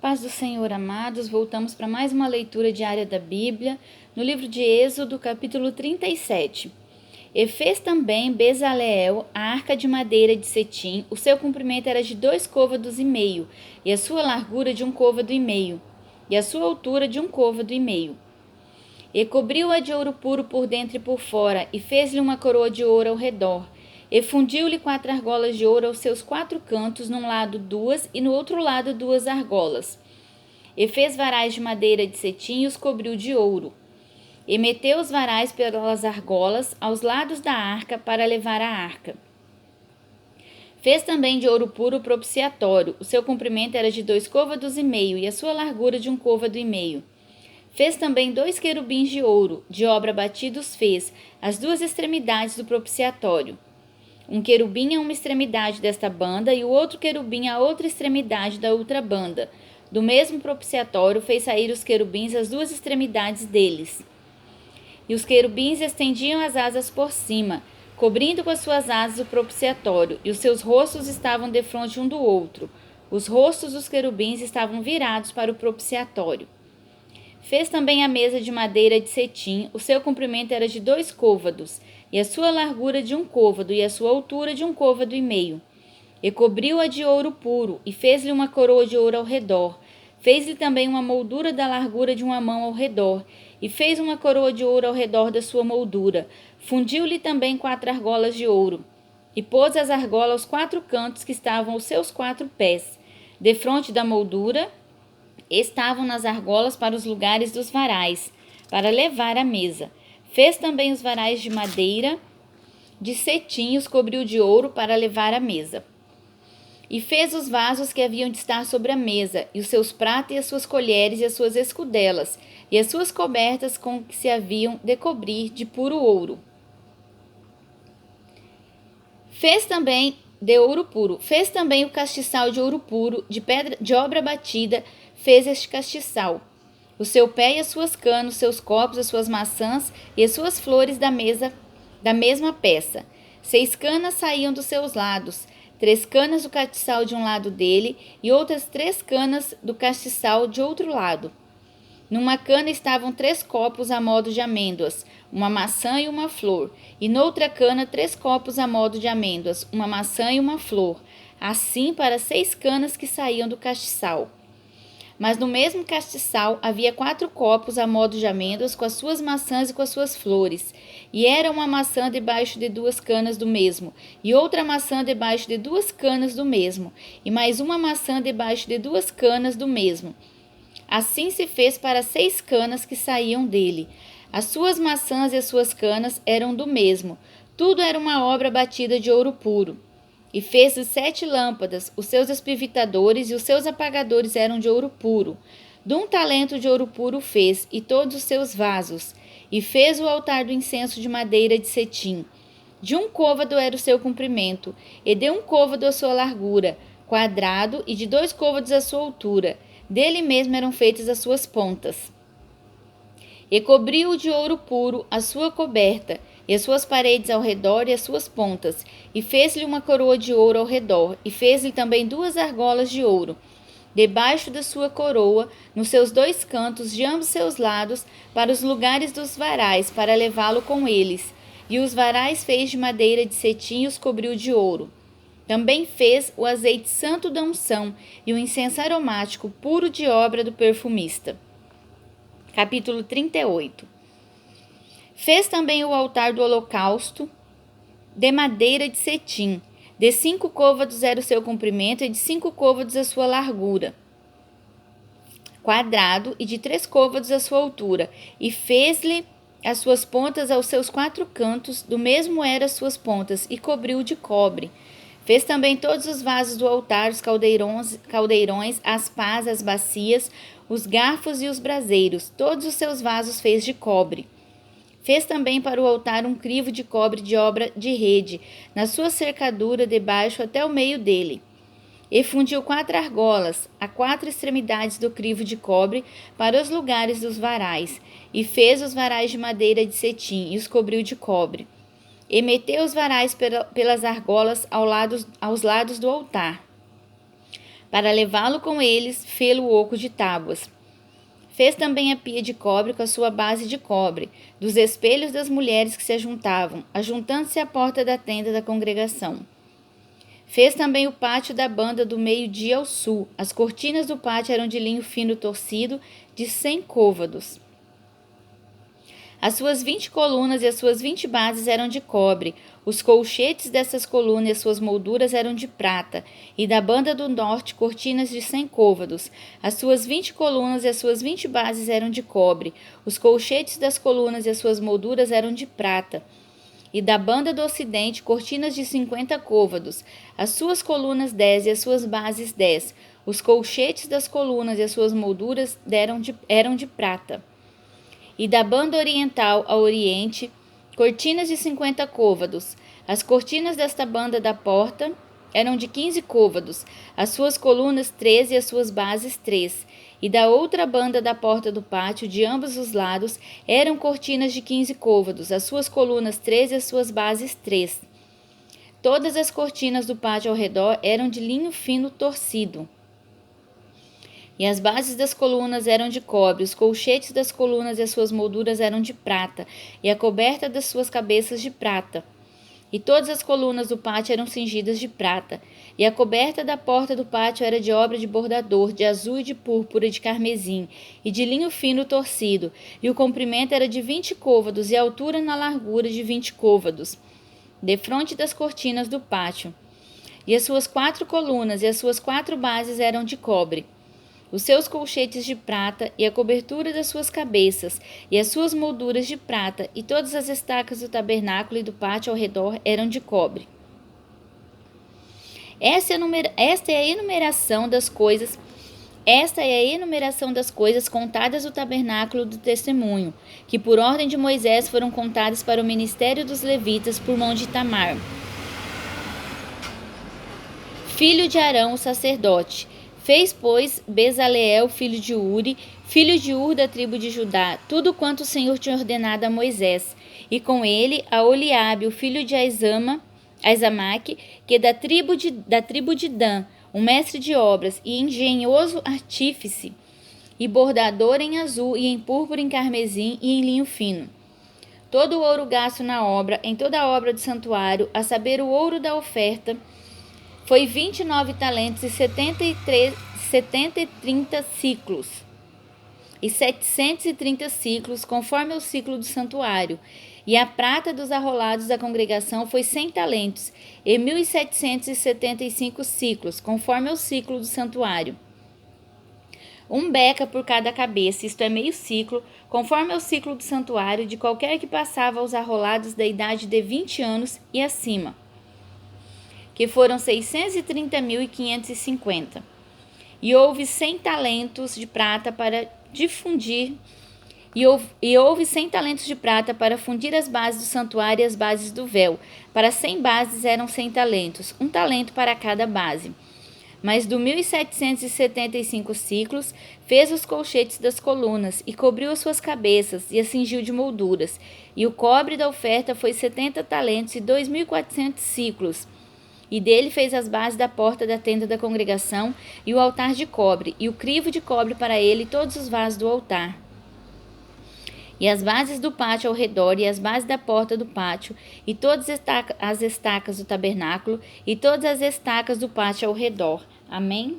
Paz do Senhor, amados, voltamos para mais uma leitura diária da Bíblia, no livro de Êxodo, capítulo 37. E fez também Bezaleel a arca de madeira de cetim, o seu comprimento era de 2 côvados e meio, e a sua largura de 1 côvado e meio, e a sua altura de 1 côvado e meio. E cobriu-a de ouro puro por dentro e por fora, e fez-lhe uma coroa de ouro ao redor. E fundiu-lhe 4 argolas de ouro aos seus 4 cantos, num lado 2 e no outro lado 2 argolas. E fez varais de madeira de cetim e os cobriu de ouro. E meteu os varais pelas argolas aos lados da arca para levar a arca. Fez também de ouro puro o propiciatório. O seu comprimento era de 2 côvados e meio e a sua largura de 1 côvado e meio. Fez também 2 querubins de ouro, de obra batidos fez, as 2 extremidades do propiciatório. Um querubim a uma extremidade desta banda e o outro querubim a outra extremidade da outra banda. Do mesmo propiciatório fez sair os querubins às 2 extremidades deles. E os querubins estendiam as asas por cima, cobrindo com as suas asas o propiciatório, e os seus rostos estavam defronte um do outro. Os rostos dos querubins estavam virados para o propiciatório. Fez também a mesa de madeira de cetim, o seu comprimento era de 2 côvados, e a sua largura de 1 côvado, e a sua altura de 1 côvado e meio. E cobriu-a de ouro puro, e fez-lhe uma coroa de ouro ao redor. Fez-lhe também uma moldura da largura de 1 mão ao redor, e fez uma coroa de ouro ao redor da sua moldura. Fundiu-lhe também 4 argolas de ouro, e pôs as argolas aos 4 cantos que estavam aos seus 4 pés. Defronte da moldura estavam nas argolas para os lugares dos varais, para levar a mesa. Fez também os varais de madeira de cetim e os cobriu de ouro para levar a mesa. E fez os vasos que haviam de estar sobre a mesa, e os seus pratos e as suas colheres e as suas escudelas, e as suas cobertas com que se haviam de cobrir de puro ouro. Fez também de ouro puro. Fez também o castiçal de ouro puro, de pedra de obra batida, fez este castiçal. O seu pé e as suas canas, os seus copos, as suas maçãs e as suas flores da mesma peça. 6 canas saíam dos seus lados, 3 canas do castiçal de um lado dele e outras 3 canas do castiçal de outro lado. Numa cana estavam 3 copos a modo de amêndoas, uma maçã e uma flor, e noutra cana 3 copos a modo de amêndoas, uma maçã e uma flor, assim para 6 canas que saíam do castiçal. Mas no mesmo castiçal havia 4 copos a modo de amêndoas, com as suas maçãs e com as suas flores. E era uma maçã debaixo de 2 canas do mesmo, e outra maçã debaixo de 2 canas do mesmo, e mais uma maçã debaixo de 2 canas do mesmo. Assim se fez para 6 canas que saíam dele. As suas maçãs e as suas canas eram do mesmo. Tudo era uma obra batida de ouro puro. E fez 7 lâmpadas, os seus espivitadores e os seus apagadores eram de ouro puro. De 1 talento de ouro puro fez, e todos os seus vasos. E fez o altar do incenso de madeira de cetim. De 1 côvado era o seu comprimento, e de 1 côvado a sua largura, quadrado, e de 2 côvados a sua altura. Dele mesmo eram feitas as suas pontas. E cobriu de ouro puro a sua coberta, e as suas paredes ao redor e as suas pontas, e fez-lhe uma coroa de ouro ao redor, e fez-lhe também 2 argolas de ouro, debaixo da sua coroa, nos seus 2 cantos, de ambos seus lados, para os lugares dos varais, para levá-lo com eles. E os varais fez de madeira de cetim e os cobriu de ouro. Também fez o azeite santo da unção e o incenso aromático puro de obra do perfumista. Capítulo 38. Fez também o altar do holocausto de madeira de cetim. De 5 côvados era o seu comprimento e de 5 côvados a sua largura, quadrado, e de 3 côvados a sua altura. E fez-lhe as suas pontas aos seus 4 cantos, do mesmo eram as suas pontas, e cobriu de cobre. Fez também todos os vasos do altar, os caldeirões, as pás, as bacias, os garfos e os braseiros. Todos os seus vasos fez de cobre. Fez também para o altar um crivo de cobre de obra de rede, na sua cercadura debaixo até o meio dele. E fundiu 4 argolas, a 4 extremidades do crivo de cobre, para os lugares dos varais, e fez os varais de madeira de cetim, e os cobriu de cobre. E meteu os varais pelas argolas aos lados do altar, para levá-lo com eles, fê-lo oco de tábuas. Fez também a pia de cobre com a sua base de cobre, dos espelhos das mulheres que se ajuntavam, ajuntando-se à porta da tenda da congregação. Fez também o pátio da banda do meio-dia ao sul. As cortinas do pátio eram de linho fino torcido, de 100 côvados. As suas 20 colunas e as suas 20 bases eram de cobre. Os colchetes dessas colunas e as suas molduras eram de prata. E da banda do norte, cortinas de 100 côvados. As suas 20 colunas e as suas 20 bases eram de cobre. Os colchetes das colunas e as suas molduras eram de prata. E da banda do ocidente, cortinas de 50 côvados. As suas colunas 10 e as suas bases 10. Os colchetes das colunas e as suas molduras eram de prata. E da banda oriental ao oriente, cortinas de 50 côvados. As cortinas desta banda da porta eram de 15 côvados, as suas colunas 13 e as suas bases 3. E da outra banda da porta do pátio, de ambos os lados, eram cortinas de 15 côvados, as suas colunas 13 e as suas bases 3. Todas as cortinas do pátio ao redor eram de linho fino torcido. E as bases das colunas eram de cobre, os colchetes das colunas e as suas molduras eram de prata, e a coberta das suas cabeças de prata. E todas as colunas do pátio eram cingidas de prata, e a coberta da porta do pátio era de obra de bordador, de azul e de púrpura e de carmesim, e de linho fino torcido, e o comprimento era de 20 côvados e a altura na largura de 20 côvados, defronte das cortinas do pátio. E as suas 4 colunas e as suas 4 bases eram de cobre. Os seus colchetes de prata e a cobertura das suas cabeças e as suas molduras de prata e todas as estacas do tabernáculo e do pátio ao redor eram de cobre. Esta é a enumeração das coisas contadas do tabernáculo do testemunho, que por ordem de Moisés foram contadas para o ministério dos levitas por mão de Itamar, filho de Arão, o sacerdote. Fez, pois, Bezaleel, filho de Uri, filho de Ur da tribo de Judá, tudo quanto o Senhor tinha ordenado a Moisés, e com ele a Oliabe, o filho de Aizamaque, que é da tribo de Dan, um mestre de obras e engenhoso artífice, e bordador em azul e em púrpura, em carmesim e em linho fino. Todo o ouro gasto na obra, em toda a obra do santuário, a saber, o ouro da oferta, foi 29 talentos e 730 ciclos, e 730 ciclos, conforme o ciclo do santuário. E a prata dos arrolados da congregação foi 100 talentos, e 1.775 ciclos, conforme o ciclo do santuário. Um beca por cada cabeça, isto é, meio ciclo, conforme o ciclo do santuário, de qualquer que passava aos arrolados da idade de 20 anos e acima, que foram 630.550. E houve 100 talentos de prata para difundir, e houve 100 talentos de prata para fundir as bases do santuário e as bases do véu. Para 100 bases eram 100 talentos, um talento para cada base. Mas do 1.775 ciclos, fez os colchetes das colunas, e cobriu as suas cabeças, e as cingiu de molduras. E o cobre da oferta foi 70 talentos e 2.400 ciclos. E dele fez as bases da porta da tenda da congregação e o altar de cobre, e o crivo de cobre para ele e todos os vasos do altar. E as bases do pátio ao redor, e as bases da porta do pátio, e todas as estacas do tabernáculo, e todas as estacas do pátio ao redor. Amém?